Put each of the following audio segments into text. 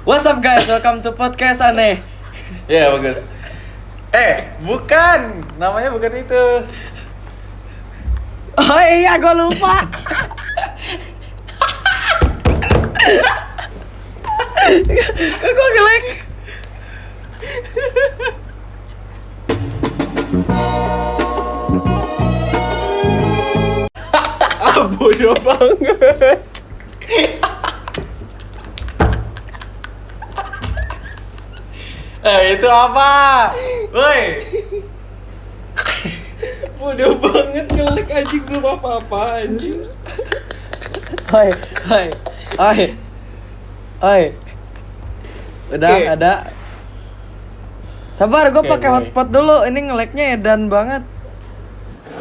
What's up guys, welcome to podcast aneh. Ya bagus. Bukan, namanya bukan itu. Oh iya, gue lupa. Kok gue nge-lag? Bodoh banget. Itu apa? Woi. Bodoh banget, nge-lag anjing, belum apa-apa anjing. Hai. Udah, okay. Ada. Sabar, gue pakai hotspot dulu. Ini nge-lagnya edan banget.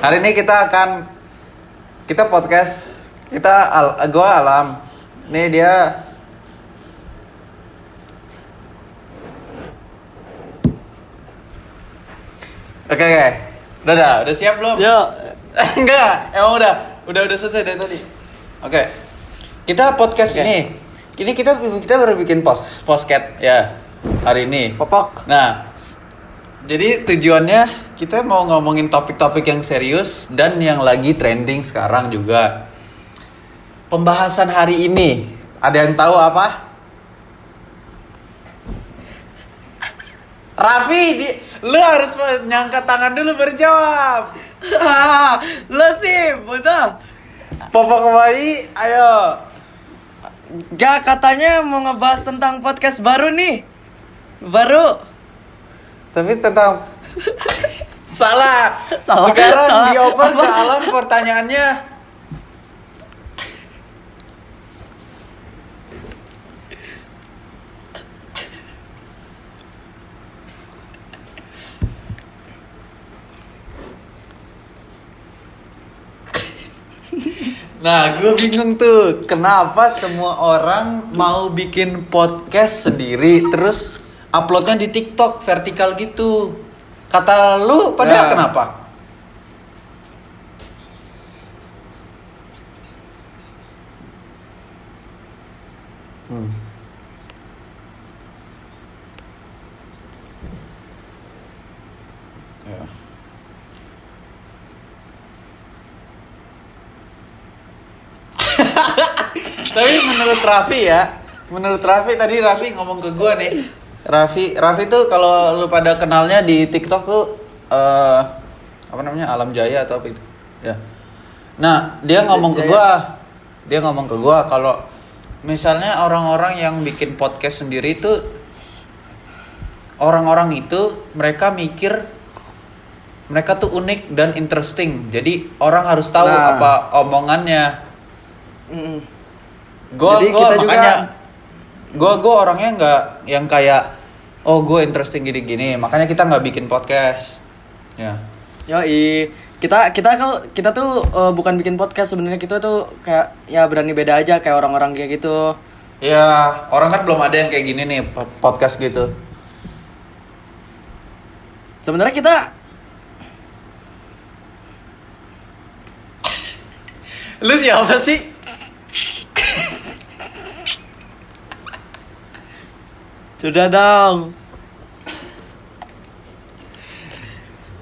Hari ini kita podcast. Gua Alam. Nih dia. Oke. Udah siap belum? Yo. Enggak, emang udah selesai dari tadi. Oke. Kita podcast ini. Ini kita baru bikin podcast ya hari ini. Popok. Nah, jadi tujuannya kita mau ngomongin topik-topik yang serius dan yang lagi trending sekarang juga. Pembahasan hari ini, ada yang tahu apa? Raffi, lu harus nyangkat tangan dulu berjawab. Lo sih, bodoh. Popok kembali, ayo. Ya, katanya mau ngebahas tentang podcast baru nih. Baru. Tapi tentang salah. Sekarang dioper ke Alam pertanyaannya. Nah, gue bingung tuh, kenapa semua orang mau bikin podcast sendiri terus uploadnya di TikTok vertikal gitu. Kata lu pada kenapa? Ya. Tapi menurut Raffi tadi Raffi ngomong ke gue nih. Raffi tuh kalau lu pada kenalnya di TikTok tuh apa namanya, Alam Jaya atau apa itu? Ya. Nah, dia ngomong ke gue kalau misalnya orang-orang yang bikin podcast sendiri itu orang-orang itu mereka mikir mereka tuh unik dan interesting. Jadi orang harus tahu apa omongannya. Gue orangnya nggak yang kayak gue interesting gini-gini, makanya kita nggak bikin podcast ya. Yoi, kita tuh bukan bikin podcast sebenarnya, kita tuh kayak ya berani beda aja kayak orang-orang kayak gitu. Ya, orang kan belum ada yang kayak gini nih podcast gitu. Sebenarnya kita lu siapa sih? Sudah dong.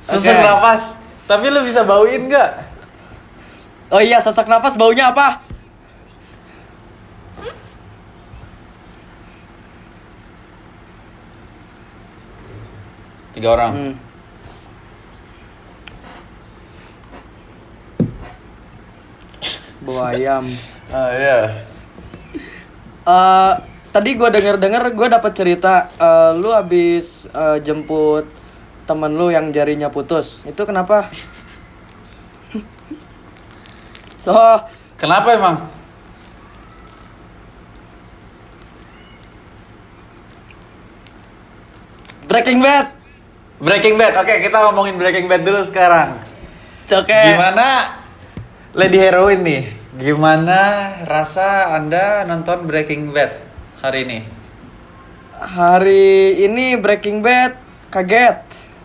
Sesak nafas. Tapi lu bisa bauin nggak? Oh iya, sesak nafas baunya apa? Tiga orang. Bau ayam. Iya. Tadi gue denger gue dapat cerita lu habis jemput temen lu yang jarinya putus. Itu kenapa? Kenapa emang? Breaking Bad. Oke, kita ngomongin Breaking Bad dulu sekarang. Oke. Gimana Lady Heroin nih? Gimana rasa Anda nonton Breaking Bad hari ini? Hari ini Breaking Bad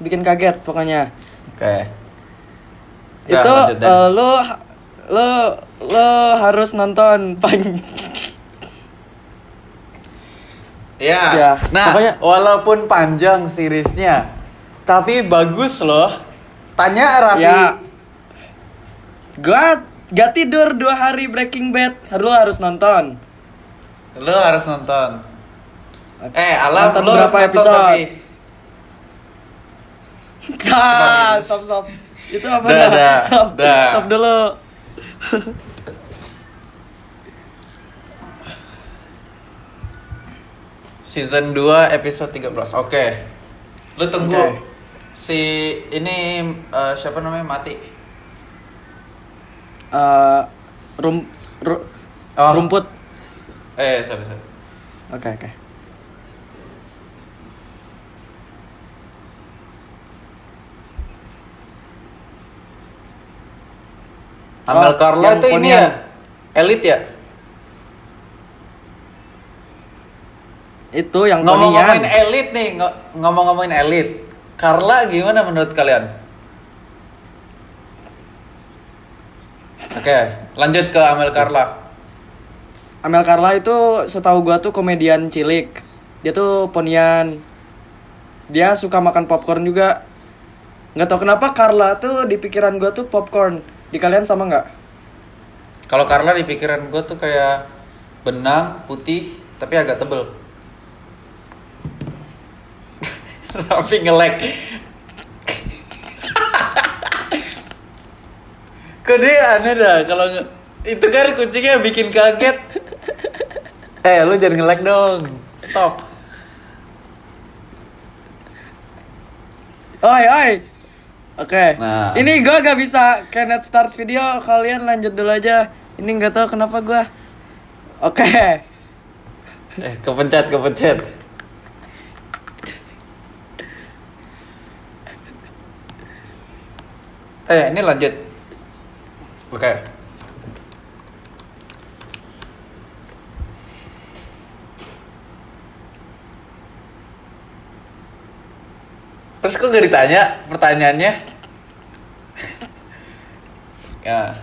bikin kaget pokoknya. Oke. Itu lo harus nonton Ya. Ya, Nah, pokoknya- walaupun panjang seriesnya, tapi bagus loh. Tanya Raffi. Ya. Gua gak tidur 2 hari Breaking Bad. Lu harus nonton. Lo harus nonton. Alam, Nonton lo harus berapa nonton episode? tapi. Stop. Itu apa Dah, dah, Stop. dah. Stop dulu. Season 2 episode 13. Oke. Lu tunggu. Oke. Si ini siapa namanya mati? Eh, rum, ru- Oh. rumput. Sorry. Oke. Amel Oh, Carla yang itu ini ponian. ya? Elit ya? Itu yang Ngomong-ngomongin ponian. elit nih, ngomong-ngomongin elit. Carla gimana menurut kalian? Oke, lanjut ke Amel Carla. Amel Carla itu setahu gua tuh komedian cilik. Dia tuh ponian. Dia suka makan popcorn juga. Nggak tahu kenapa Carla tuh di pikiran gua tuh popcorn. Di kalian sama nggak? Kalau Carla di pikiran gue tuh kayak benang putih tapi agak tebel. Raffi nge-lag. Kok dia aneh dah kalau itu kan kucingnya bikin kaget. Lu jangan nge-lag dong. Stop. Oi. Oke. Nah. Ini gua gak bisa cannot start video. Kalian lanjut dulu aja. Ini nggak tahu kenapa gua. Oke. Kepencet. Ini lanjut. Oke. Terus kok gak ditanya pertanyaannya? Ya.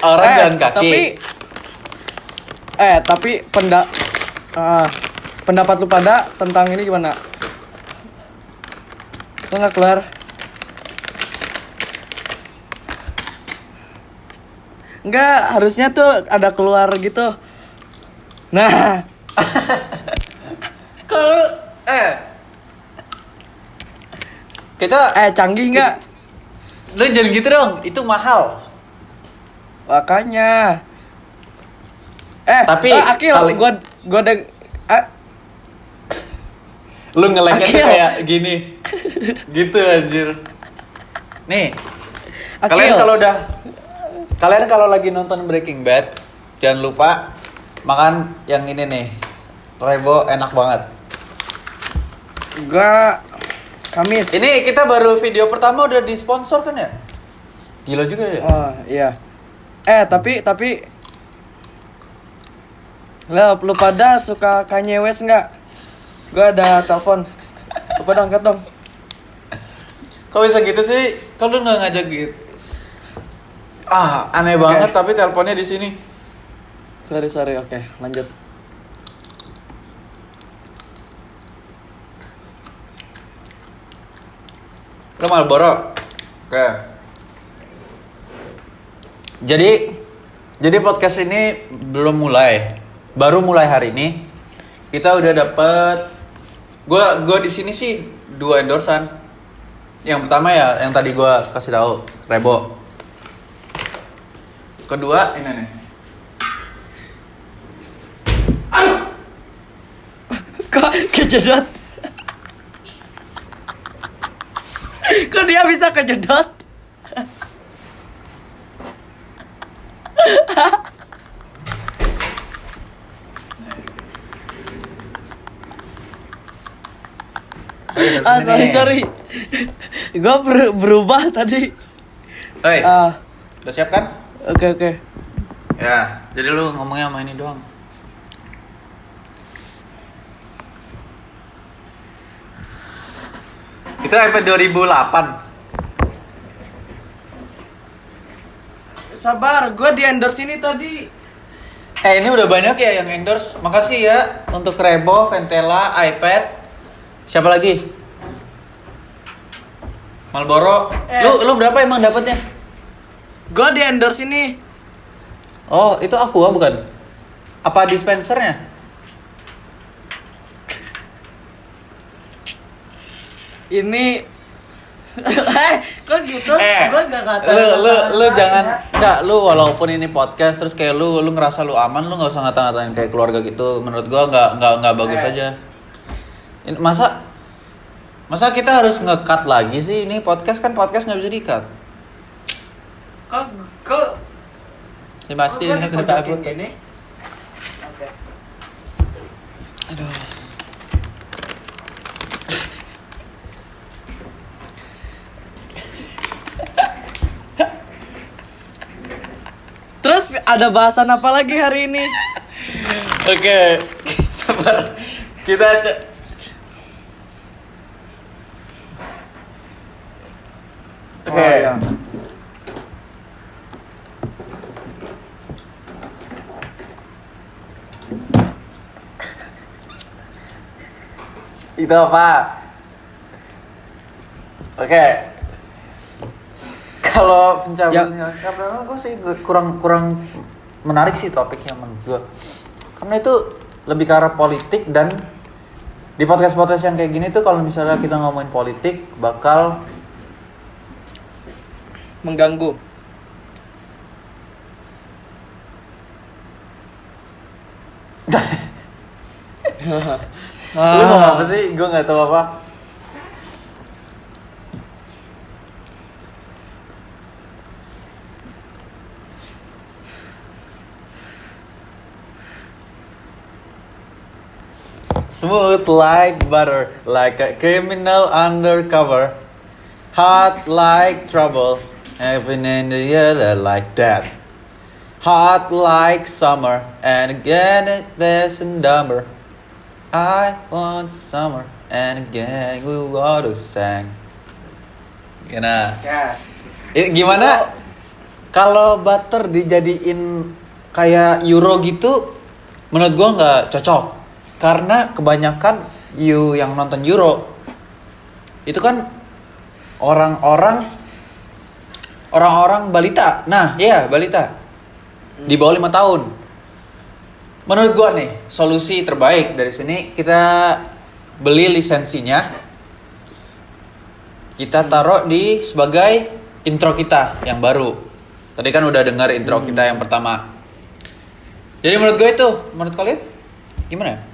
Orang jalan kaki. Tapi pendapat lu pada tentang ini gimana? Lu nggak keluar? Enggak, harusnya tuh ada keluar gitu. Nah, Kalau kita canggih nggak? lu jangan gitu dong, itu mahal. Makanya. Tapi Akil, paling- gua Lu nge-lag-nya tuh Akil. kayak gini. Gitu anjir. Nih. Akil. Kalian kalau lagi nonton Breaking Bad, jangan lupa makan yang ini nih. Rebo enak banget. Gua Kamis. Ini kita baru video pertama udah disponsor kan ya? Gila juga ya. Oh, iya. Tapi lu pada suka Kanye West nggak? Gua ada telepon. Lu pada angkat dong. Kok bisa gitu sih? Kalau lu nggak ngajak gitu. Aneh banget tapi teleponnya di sini. Sorry, oke, lanjut. Lu Marlboro. Oke. Jadi podcast ini belum mulai. Baru mulai hari ini. Kita udah dapet gua di sini sih 2 endorsan. Yang pertama ya yang tadi gua kasih tahu, Rebo. Kedua ini nih. Kok kejedot? Kok dia bisa kejedot? Sorry. Gua berubah tadi. Hei, Ah, udah siap kan? oke. Ya, jadi lu ngomongnya sama ini doang. Itu iPad 2008. Sabar, gue di endorse ini tadi. Ini udah banyak ya yang endorse. Makasih ya untuk Rebo, Ventela, iPad. Siapa lagi? Marlboro. Lu berapa emang dapatnya? Gue di endorse ini. Oh, itu Aqua bukan? Apa dispensernya? Ini kok gitu? Gue gak kata. Lu jangan enggak, lu walaupun ini podcast terus kayak lu ngerasa lu aman, lu enggak usah ngata-ngatain kayak keluarga gitu. Menurut gua enggak bagus aja. Ini masa kita harus nge-cut lagi sih? Ini podcast enggak bisa di-cut. Kok Ya pasti ini cerita aku. Gini. Oke. Aduh. Terus ada bahasan apa lagi hari ini? Oke, sabar. Kita Oke. Ya. Itu apa? Oke. Kalau pencabulan karena gue sih kurang menarik sih topiknya menurut gue. Karena itu lebih ke arah politik dan di podcast yang kayak gini tuh kalau misalnya kita ngomongin politik bakal Mengganggu. Lu mau apa sih? Gue nggak tahu apa. Smooth like butter, like a criminal undercover. Hot like trouble, even in the yellow like that. Hot like summer, and again there's a number. I want summer, and again we water sang. Gimana? Ya. Gimana? Kalau butter dijadiin kayak euro gitu, menurut gua nggak cocok. Karena kebanyakan yang nonton Euro itu kan orang-orang balita. Nah, iya balita di bawah 5 tahun. Menurut gua nih solusi terbaik dari sini kita beli lisensinya, kita taruh di sebagai intro kita yang baru. Tadi kan udah dengar intro kita yang pertama. Jadi menurut gue itu, menurut kalian gimana?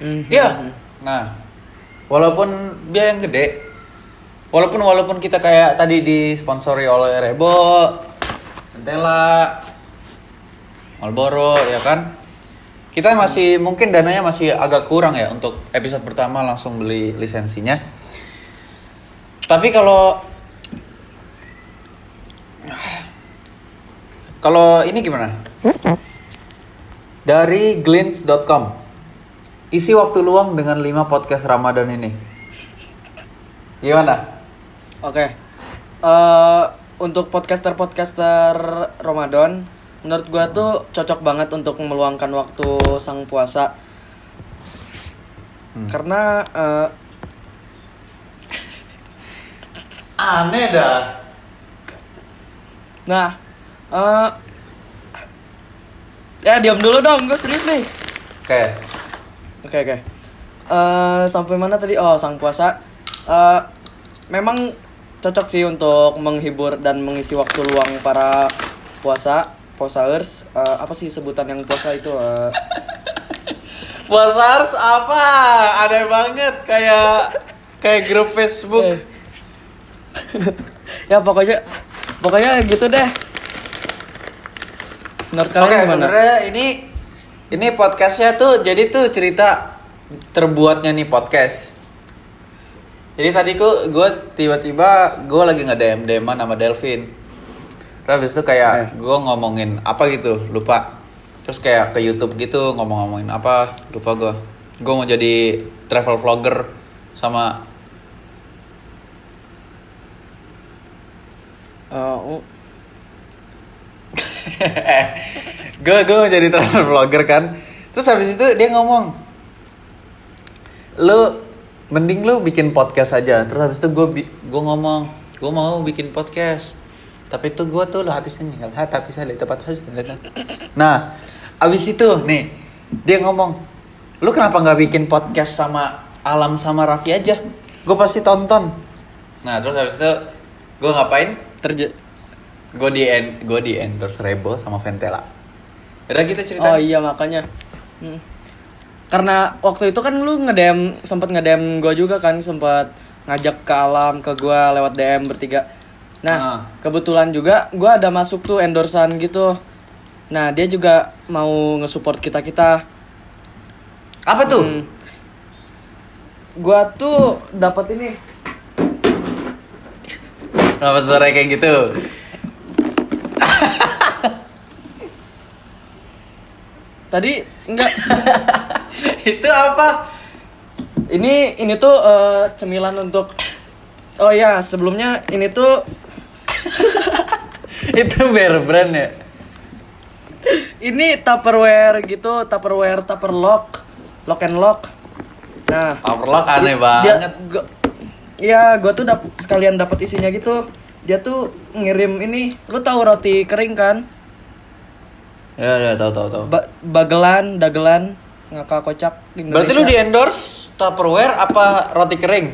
Iya. Nah, walaupun biaya yang gede, walaupun kita kayak tadi disponsori oleh Rebo, Ventela, Marlboro, ya kan? Kita masih mungkin dananya masih agak kurang ya untuk episode pertama langsung beli lisensinya. Tapi kalau ini gimana? Dari glints.com. Isi waktu luang dengan 5 podcast Ramadan ini. Gimana? Oke. Untuk podcaster Ramadan, menurut gua tuh cocok banget untuk meluangkan waktu sang puasa. Karena aneh dah. nah, ya diam dulu dong, gue serius nih. Oke. Sampai mana tadi? Oh, sang puasa. Memang cocok sih untuk menghibur dan mengisi waktu luang para puasaers. Apa sih sebutan yang puasa itu? Puasars apa? Aneh banget kayak grup Facebook. Ya pokoknya gitu deh. Menurut Oke, kalian gimana? sebenarnya ini podcastnya tuh jadi tuh cerita terbuatnya nih podcast. Jadi tadi gue tiba-tiba gue lagi nge-DM-an sama Delvin. Terus habis itu kayak gue ngomongin apa gitu, lupa. Terus kayak ke YouTube gitu ngomongin apa, lupa gue. Gue mau jadi travel vlogger sama gue mau jadi travel vlogger kan. Terus habis itu dia ngomong, lu mending lu bikin podcast aja. Terus habis itu gue ngomong, gue mau bikin podcast. Tapi itu gue tuh habisin tapi saya di tempat hasil. Nah, abis itu nih dia ngomong, lu kenapa nggak bikin podcast sama Alam sama Raffi aja? Gue pasti tonton. Nah, terus habis itu gue ngapain? Gue di endorse Rebo sama Ventela. Udah kita cerita. Oh iya makanya. Karena waktu itu kan lu sempat nge-DM gue juga kan, sempat ngajak ke Alam ke gue lewat DM bertiga. Nah, kebetulan juga gue ada masuk tuh endorsean gitu. Nah, dia juga mau nge-support kita-kita. Apa tuh? Gua tuh dapat ini. Kenapa suara kayak gitu? Tadi enggak. Itu apa? Ini tuh cemilan untuk. Oh ya, sebelumnya ini tuh Itu Bear Brand ya? ini Tupperware gitu, Tupper lock and lock. Nah, Overlock aneh banget. Gua tuh sekalian dapat isinya gitu. Dia tuh ngirim ini, lu tahu roti kering kan? Ya, tahu. Dagelan, ngakak kocak Indonesia. Berarti lu di endorse Tupperware apa roti kering?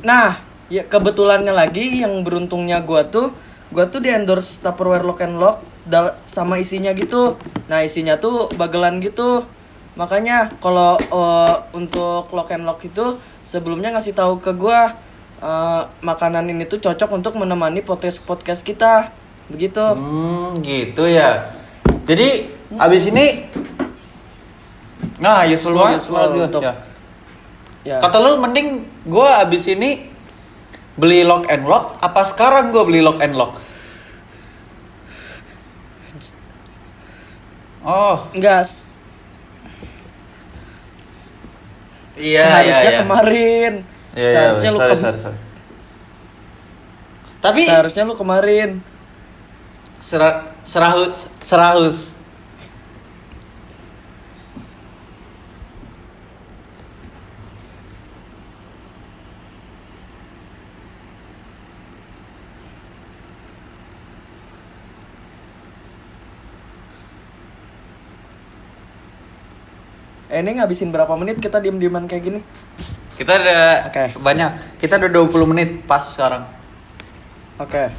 Nah, ya kebetulannya lagi yang beruntungnya gua tuh di endorse Tupperware Lock and Lock sama isinya gitu. Nah, isinya tuh bagelan gitu. Makanya kalau untuk Lock and Lock itu sebelumnya ngasih tahu ke gua makanan ini tuh cocok untuk menemani podcast kita. Begitu. Gitu ya. Jadi abis ini useful untuk ya. ya. Kata lu mending gua abis ini beli Lock and Lock apa sekarang gua beli Lock and Lock? Oh, Enggak. iya. Seharusnya kemarin. Iya, Seharusnya lu sorry. Tapi seharusnya lu kemarin. serahus. Ini ngabisin berapa menit kita diem-dieman kayak gini? Kita udah Oke. banyak. Kita udah 20 menit pas sekarang. Oke.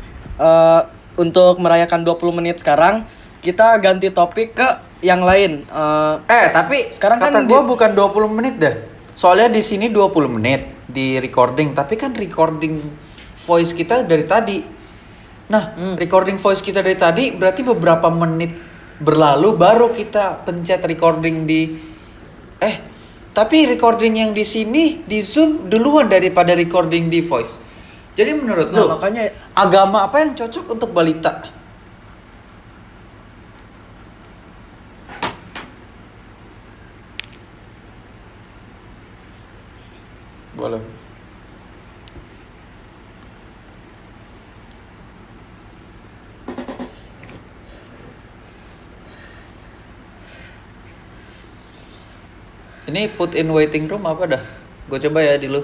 Untuk merayakan 20 menit sekarang, kita ganti topik ke yang lain. Tapi sekarang kata kan gue bukan 20 menit dah. Soalnya di sini 20 menit di recording, tapi kan recording voice kita dari tadi. Nah, recording voice kita dari tadi berarti beberapa menit berlalu baru kita pencet recording di tapi recording yang di sini di Zoom duluan daripada recording di voice. Jadi menurut lu, makanya agama apa yang cocok untuk balita? Boleh. Ini put in waiting room apa dah? Gue coba ya di lu.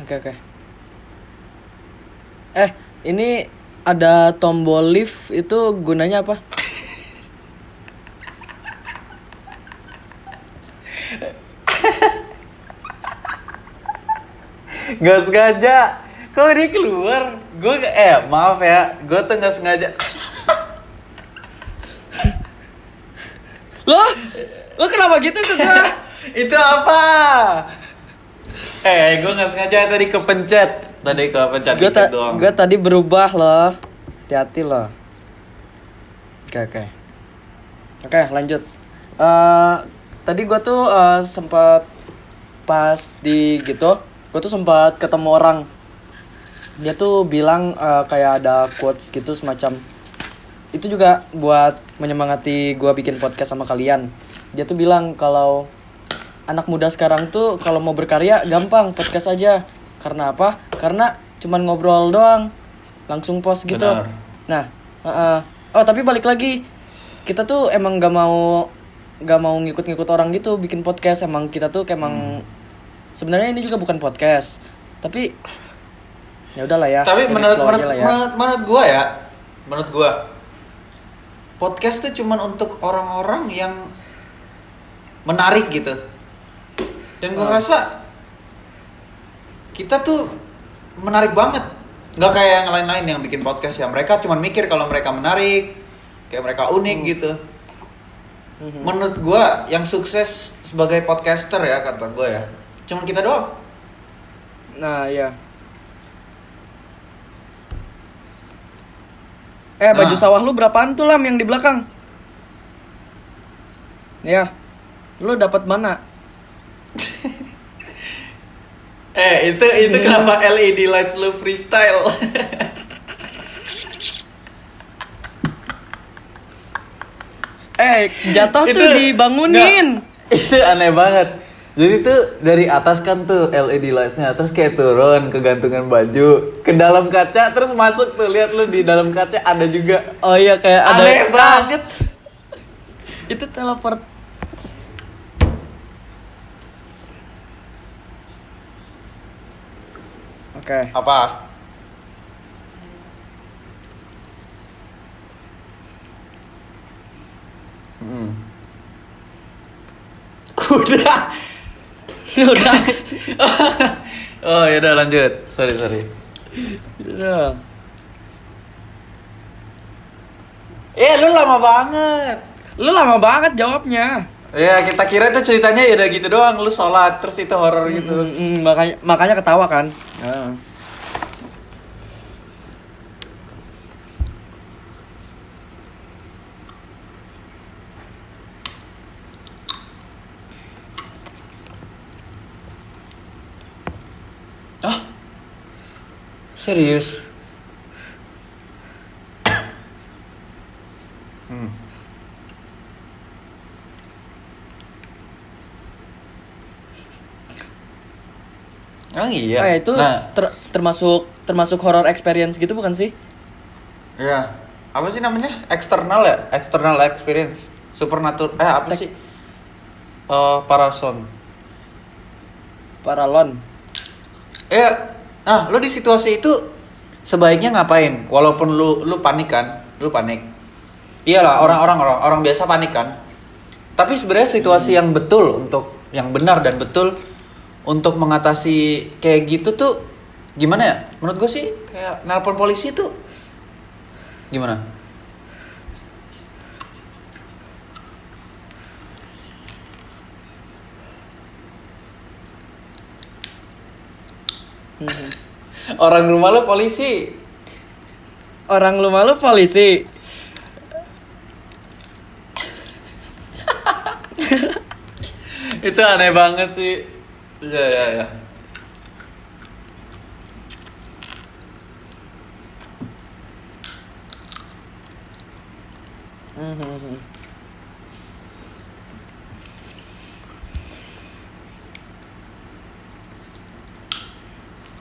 Oke. Ini ada tombol lift itu gunanya apa? Gak sengaja. Kok dia keluar? Maaf ya. Gue tuh gak sengaja. Lo kenapa gitu ke gua? Itu apa? Gue gak sengaja tadi kepencet. Tadi kepencet dikit doang. Gue tadi berubah loh. Hati-hati loh. Oke, lanjut. Tadi gue tuh sempat pas di gitu, gue tuh sempat ketemu orang. Dia tuh bilang kayak ada quotes gitu semacam. Itu juga buat menyemangati gue bikin podcast sama kalian. Dia tuh bilang kalau anak muda sekarang tuh kalau mau berkarya gampang podcast aja. Karena apa? Karena cuman ngobrol doang, langsung post gitu. Benar. Nah, oh tapi balik lagi, kita tuh emang gak mau ngikut-ngikut orang gitu bikin podcast. Emang kita tuh emang sebenarnya ini juga bukan podcast, tapi ya udahlah ya. Tapi let it menurut flow aja lah ya. menurut gua podcast tuh cuman untuk orang-orang yang menarik gitu. Dan gua rasa kita tuh menarik banget. Nggak kayak yang lain-lain yang bikin podcast ya. Mereka cuman mikir kalau mereka menarik, kayak mereka unik gitu. Menurut gua yang sukses sebagai podcaster ya, kata gua ya, cuman kita doang. Nah, iya. Baju sawah lu berapaan tuh Lam yang di belakang? Ya. Lu dapat mana? Itu kenapa LED lights lu freestyle? Jatuh tuh dibangunin. Nggak, itu aneh banget. Jadi tuh dari atas kan tuh LED lights-nya, terus kayak turun ke gantungan baju, ke dalam kaca, terus masuk tuh, lihat lu di dalam kaca ada juga. Oh iya, kayak ada. Aneh banget. Itu teleport. Oke. Apa? Kuda. Udah. Oh ya udah lanjut. Sorry. Udah. Lu lama banget. Lu lama banget jawabnya. Ya kita kira itu ceritanya ya udah gitu doang, lu sholat terus itu horor gitu. Makanya ketawa kan. Serius? Emang iya. Itu termasuk horror experience gitu bukan sih? Iya. Apa sih namanya? External ya? External experience. Supernatural. Apa sih? Parason. Paralon. Nah, lu di situasi itu sebaiknya ngapain? Walaupun lu panik kan? Lu panik. Iyalah, orang biasa panik kan. Tapi sebenarnya situasi yang betul untuk yang benar dan betul untuk mengatasi kayak gitu tuh gimana ya? Menurut gue sih kayak nelpon polisi tuh gimana? Orang rumah lu polisi. Orang rumah lu polisi. Itu aneh banget sih. Ya.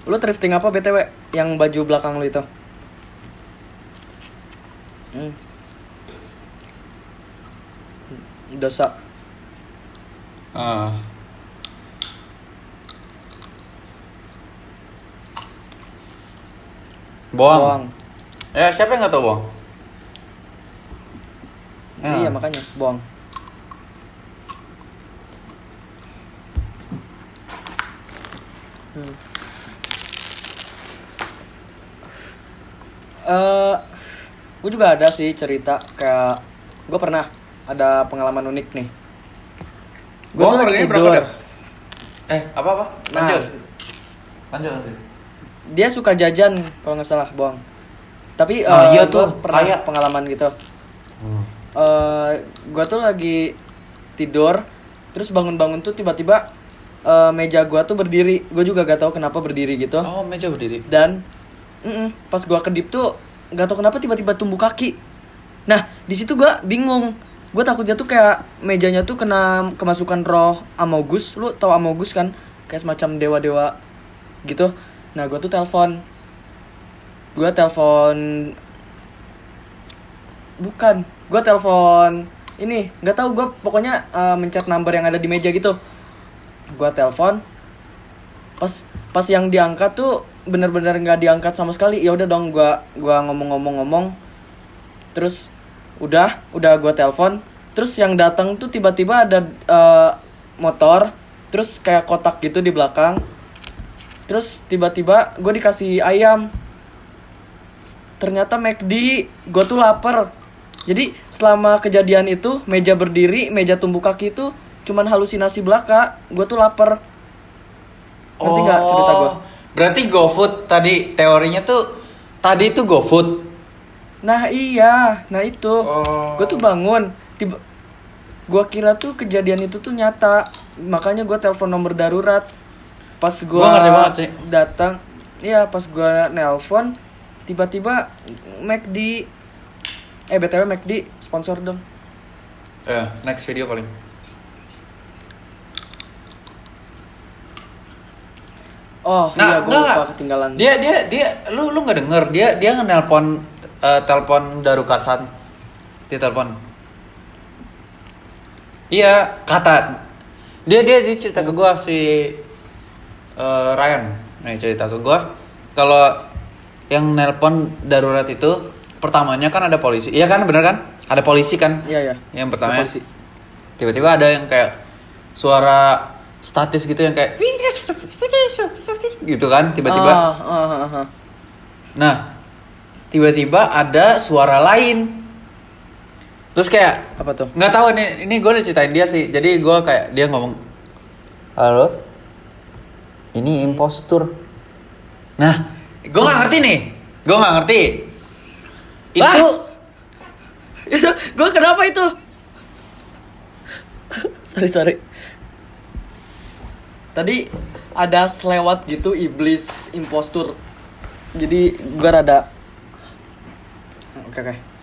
Lu thrifting apa BTW? Yang baju belakang lu itu? Dosa. Bohong. Ya, siapa yang nggak tahu bohong? Iya, makanya bohong. Gue juga ada sih cerita kayak gue pernah ada pengalaman unik nih. Gue tuh lagi berapa tidur. dah? Apa? Lanjut. Dia suka jajan kalau nggak salah, bohong. Tapi iya gua tuh, pernah kayak pengalaman gitu. Gua tuh lagi tidur, terus bangun-bangun tuh tiba-tiba meja gua tuh berdiri. Gua juga gak tahu kenapa berdiri gitu. Oh, meja berdiri. Dan pas gua kedip tuh gak tahu kenapa tiba-tiba tumbuh kaki. Nah, di situ gua bingung. Gua takutnya tuh kayak mejanya tuh kena kemasukan roh Amogus. Lu tahu Amogus kan? Kayak semacam dewa-dewa gitu. Nah, gua tuh telepon. Gua telepon ini, nggak tahu, gua pokoknya mencet number yang ada di meja gitu. Gua telepon, pas yang diangkat tuh bener-bener nggak diangkat sama sekali. Ya udah dong, gua ngomong-ngomong, terus udah gua telepon, terus yang datang tuh tiba-tiba ada motor, terus kayak kotak gitu di belakang, terus tiba-tiba gua dikasih ayam. Ternyata McD. Gua tuh lapar. Jadi selama kejadian itu meja berdiri, meja tumbuh kaki itu cuman halusinasi belaka. Gua tuh lapar. Ngerti nggak cerita gua? Berarti GoFood tadi teorinya tuh tadi itu GoFood. Nah iya, nah itu. Oh. Gua tuh bangun, gua kira tuh kejadian itu tuh nyata. Makanya gua telepon nomor darurat. Pas Gua ngerti banget sih. datang, iya pas gua nelpon, tiba-tiba McD. BTW McD sponsor dong. Next video paling. Oh iya, gue lupa ketinggalan. Dia lu nggak denger dia nge-nelpon telepon darukasan. Dia telepon. Iya, kata dia cerita ke gua si Ryan. Nih cerita ke gua kalau yang nelpon darurat itu pertamanya kan ada polisi. Iya kan, bener kan? Ada polisi kan? Iya. Yang pertama polisi. Tiba-tiba ada yang kayak suara statis gitu yang kayak gitu kan tiba-tiba. Nah, tiba-tiba ada suara lain. Terus kayak Apa tuh? nggak tahu ini gue udah ceritain dia sih. Jadi gue kayak dia ngomong, halo, ini impostur. Nah, gue nggak ngerti nih. Gue nggak ngerti. Itu gue kenapa itu? sorry. Tadi ada selewat gitu iblis impostur. Jadi gue rada. Oke.